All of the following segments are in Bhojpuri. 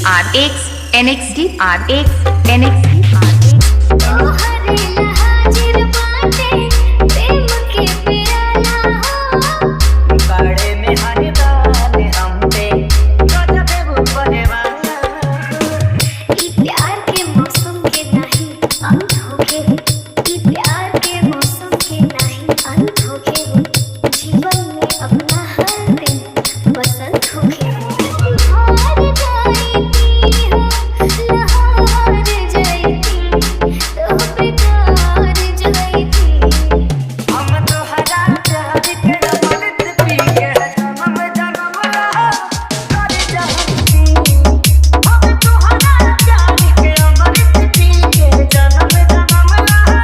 NXD RX NXD RX तोहरे लहाजिर बाटे प्रेम के प्याला हो बड़े में हरदान हम पे गजब ऊपर वाला ई प्यार के मौसम के नहीं अंत होके ई प्यार के मौसम के नहीं अंत होके जीवन में अपना हर दिन बसंत होके हार जाएगी हो लहार जाएगी तो बेकार जाएगी हम तो हरा प्यार के अमृत पी के जन्म जन्म रहा कर जाती हम तो हरा प्यार के अमृत पी के जन्म जन्म रहा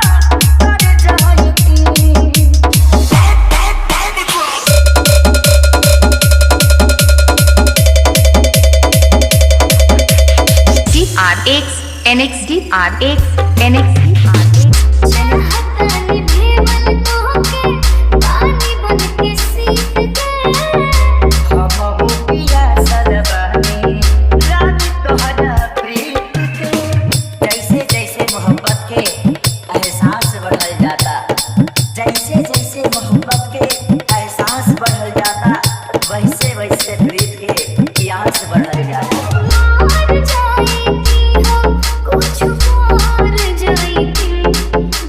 कर जाती RX NXD RX NXD RX चाहता निभेवल तोहके पानी बन के सीत के हम पिया सलबानी रानी तोहरा प्रीत के जैसे जैसे मोहब्बत के एहसास बढ़ल जाता जैसे जैसे मोहब्बत के एहसास बढ़ल जाता वैसे वैसे प्रीत के प्यास बढ़ल जाता मार जाएगी हो कुछ मार जाएगी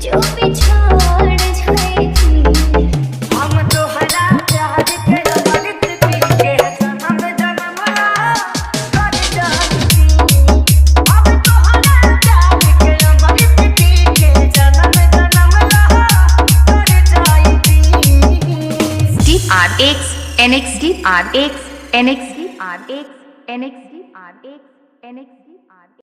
जो बिछाड़ जाएगी हम तोहरा प्यार के अमृत पी के जन्म जन्म रहा कर जाती हम तोहरा प्यार के अमृत पी के जन्म जन्म रहा कर जाती RX NXD RX NXD RX NXD RX NXD